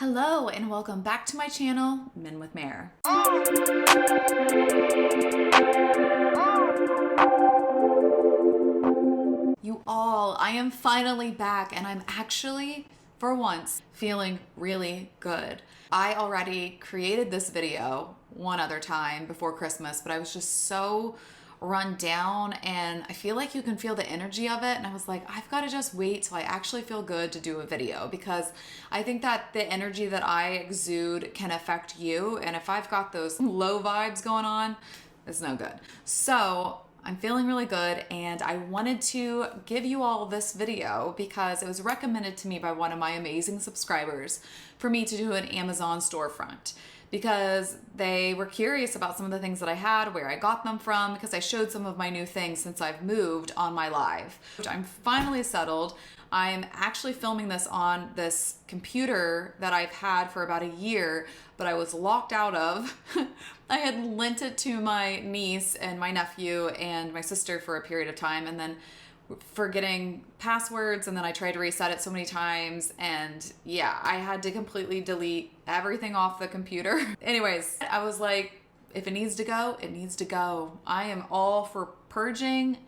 Hello and welcome back to my channel, Men with Mare. You all, I am finally back and I'm actually, for once, feeling really good. I already created this video one other time before Christmas, but I was just so run down and I feel like you can feel the energy of it, and I was like, I've got to just wait till I actually feel good to do a video, because I think that the energy that I exude can affect you, and if I've got those low vibes going on, it's no good. So I'm feeling really good and I wanted to give you all this video because it was recommended to me by one of my amazing subscribers for me to do an Amazon storefront, because they were curious about some of the things that I had, where I got them from, because I showed some of my new things since I've moved on my live, which I'm finally settled. I'm actually filming this on this computer that I've had for about a year, but I was locked out of. I had lent it to my niece and my nephew and my sister for a period of time, and then forgetting passwords, and then I tried to reset it so many times, and yeah, I had to completely delete everything off the computer. Anyways, I was like, if it needs to go, it needs to go. I am all for purging,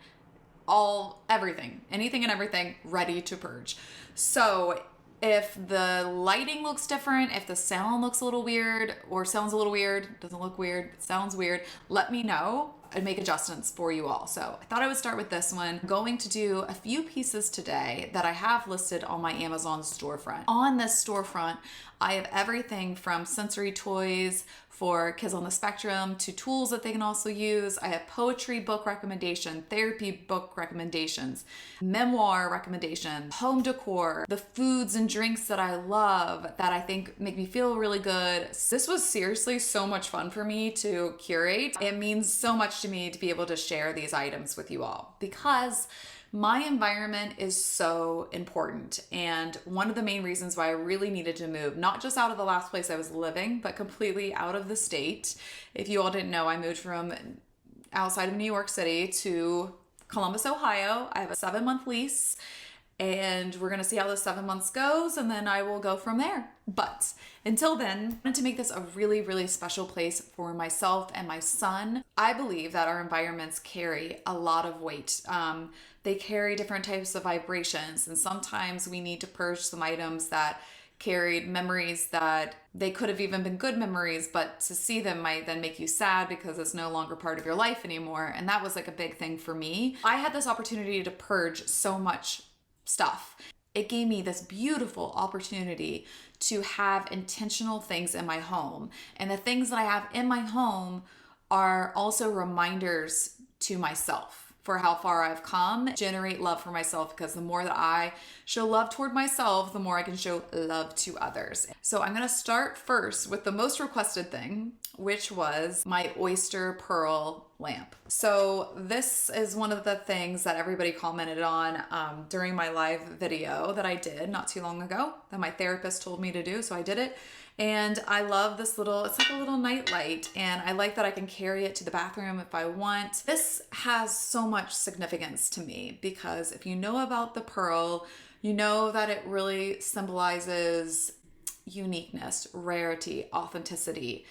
everything, anything and everything ready to purge. So if the lighting looks different, if the sound looks a little weird or sounds a little weird, doesn't look weird, sounds weird, let me know and make adjustments for you all. So I thought I would start with this one. I'm going to do a few pieces today that I have listed on my Amazon storefront. On this storefront, I have everything from sensory toys for kids on the spectrum to tools that they can also use. I have poetry book recommendation, therapy book recommendations, memoir recommendations, home decor, the foods and drinks that I love that I think make me feel really good. This was seriously so much fun for me to curate. It means so much to me to be able to share these items with you all, because my environment is so important, and one of the main reasons why I really needed to move, not just out of the last place I was living, but completely out of the state. If you all didn't know, I moved from outside of New York City to Columbus, Ohio. I have a 7-month lease, and we're gonna see how this 7 months goes, and then I will go from there. But until then, I wanted to make this a really, really special place for myself and my son. I believe that our environments carry a lot of weight. They carry different types of vibrations, and sometimes we need to purge some items that carried memories that they could have even been good memories, but to see them might then make you sad because it's no longer part of your life anymore. And that was like a big thing for me. I had this opportunity to purge so much stuff. It gave me this beautiful opportunity to have intentional things in my home. And the things that I have in my home are also reminders to myself for how far I've come. Generate love for myself, because the more that I show love toward myself, the more I can show love to others. So I'm gonna start first with the most requested thing, which was my oyster pearl lamp. So this is one of the things that everybody commented on during my live video that I did not too long ago, that my therapist told me to do, so I did it. And I love this little, it's like a little night light, and I like that I can carry it to the bathroom if I want. This has so much significance to me, because if you know about the pearl, you know that it really symbolizes uniqueness, rarity, authenticity.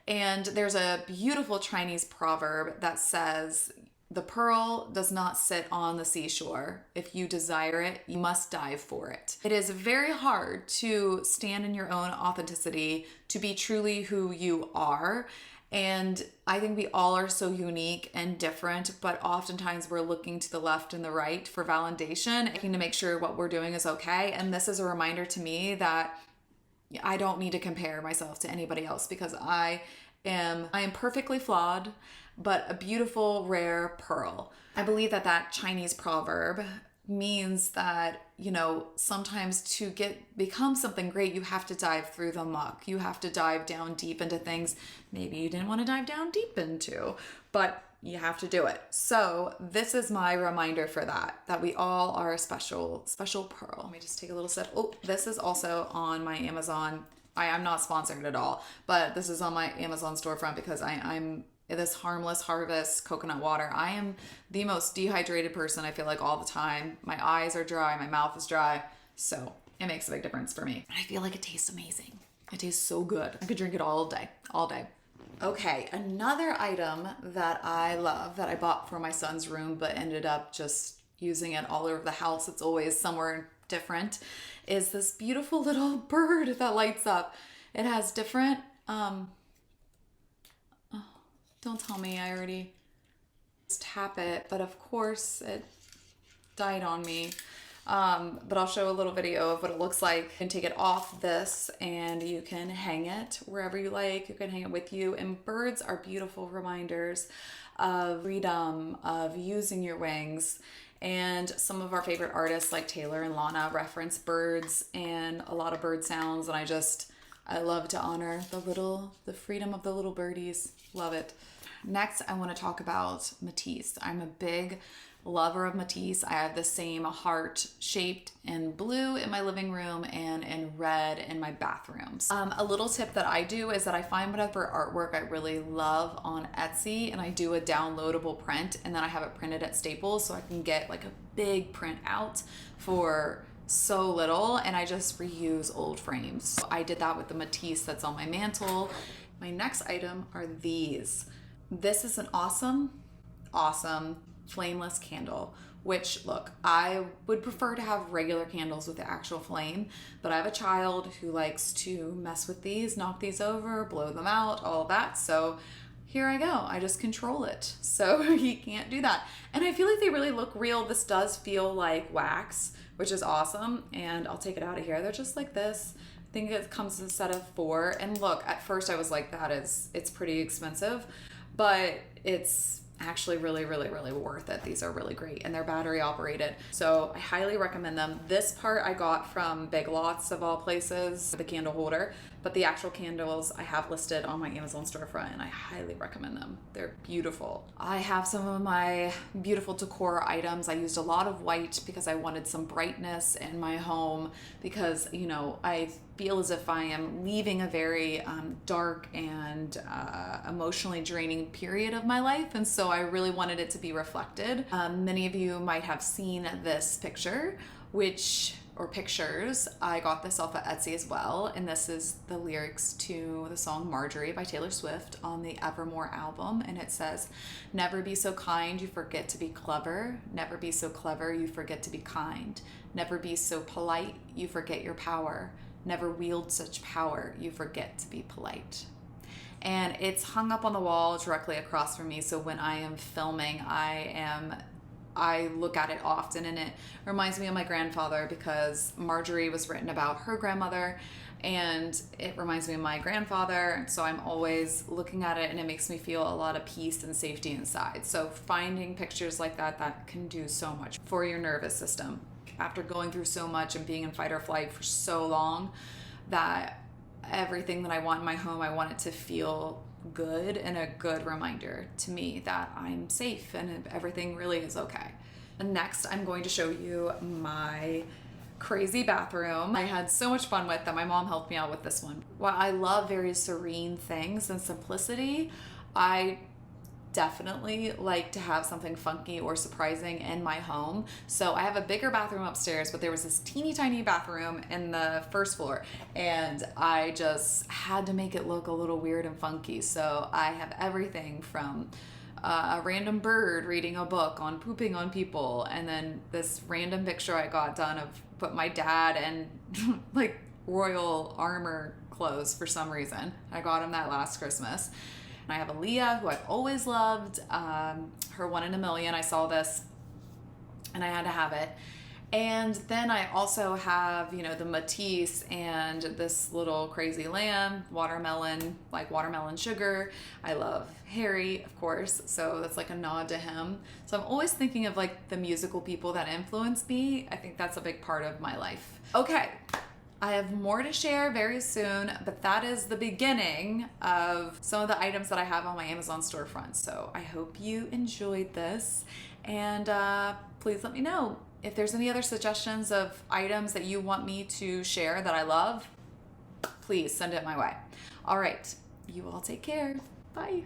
And there's a beautiful Chinese proverb that says, the pearl does not sit on the seashore. If you desire it, you must dive for it. It is very hard to stand in your own authenticity, to be truly who you are. And I think we all are so unique and different, but oftentimes we're looking to the left and the right for validation, looking to make sure what we're doing is okay. And this is a reminder to me that I don't need to compare myself to anybody else, because I am perfectly flawed, but a beautiful, rare pearl. I believe that that Chinese proverb means that, you know, sometimes to become something great, you have to dive through the muck. You have to dive down deep into things maybe you didn't want to dive down deep into, but you have to do it. So this is my reminder for that we all are a special pearl. Let me just take a little sip. Oh, this is also on my Amazon. I'm not sponsored at all, but this is on my Amazon storefront because I'm this Harmless Harvest coconut water. I am the most dehydrated person, I feel like, all the time. My eyes are dry, my mouth is dry, so it makes a big difference for me. And I feel like it tastes amazing. It tastes so good. I could drink it all day, all day. Okay, another item that I love that I bought for my son's room but ended up just using it all over the house, it's always somewhere different, is this beautiful little bird that lights up. It has different, oh, don't tell me I already tap it, but of course it died on me. But I'll show a little video of what it looks like. You can take it off this and you can hang it wherever you like. You can hang it with you. And birds are beautiful reminders of freedom, of using your wings. And some of our favorite artists like Taylor and Lana reference birds and a lot of bird sounds. And I love to honor the freedom of the little birdies. Love it. Next, I want to talk about Matisse. I'm a big lover of Matisse. I have the same heart shaped in blue in my living room and in red in my bathrooms. A little tip that I do is that I find whatever artwork I really love on Etsy and I do a downloadable print and then I have it printed at Staples so I can get like a big print out for so little and I just reuse old frames. So I did that with the Matisse that's on my mantle. My next item are these. This is an awesome flameless candle, which look, I would prefer to have regular candles with the actual flame, but I have a child who likes to mess with these, knock these over, blow them out, all that. So here I go. I just control it. So he can't do that. And I feel like they really look real. This does feel like wax, which is awesome. And I'll take it out of here. They're just like this. I think it comes in a set of 4. And look, at first I was like, it's pretty expensive, but it's actually really worth it. These are really great and they're battery operated. So I highly recommend them. This part I got from Big Lots of all places, the candle holder, but the actual candles I have listed on my Amazon storefront and I highly recommend them. They're beautiful. I have some of my beautiful decor items. I used a lot of white because I wanted some brightness in my home because, you know, I feel as if I am leaving a very dark and emotionally draining period of my life. And so I really wanted it to be reflected. Many of you might have seen this picture, or pictures. I got this off of Etsy as well. And this is the lyrics to the song Marjorie by Taylor Swift on the Evermore album. And it says, "Never be so kind, you forget to be clever. Never be so clever, you forget to be kind. Never be so polite, you forget your power. Never wield such power, you forget to be polite." And it's hung up on the wall directly across from me. So when I am filming, I look at it often and it reminds me of my grandfather because Marjorie was written about her grandmother and it reminds me of my grandfather. So I'm always looking at it and it makes me feel a lot of peace and safety inside. So finding pictures like that can do so much for your nervous system. After going through so much and being in fight or flight for so long, that everything that I want in my home, I want it to feel good and a good reminder to me that I'm safe and everything really is okay. And next, I'm going to show you my crazy bathroom. I had so much fun with them. My mom helped me out with this one. While I love very serene things and simplicity, I definitely like to have something funky or surprising in my home. So I have a bigger bathroom upstairs, but there was this teeny tiny bathroom in the first floor and I just had to make it look a little weird and funky. So I have everything from a random bird reading a book on pooping on people, and then this random picture I got done of put my dad in like royal armor clothes for some reason. I got him that last Christmas. I have Aaliyah, who I've always loved, her 1 in a Million. I saw this and I had to have it. And then I also have, you know, the Matisse and this little crazy lamb, watermelon, like watermelon sugar. I love Harry, of course, so that's like a nod to him. So I'm always thinking of like the musical people that influence me. I think that's a big part of my life. Okay. I have more to share very soon, but that is the beginning of some of the items that I have on my Amazon storefront. So I hope you enjoyed this, and please let me know if there's any other suggestions of items that you want me to share that I love. Please send it my way. All right, you all take care. Bye.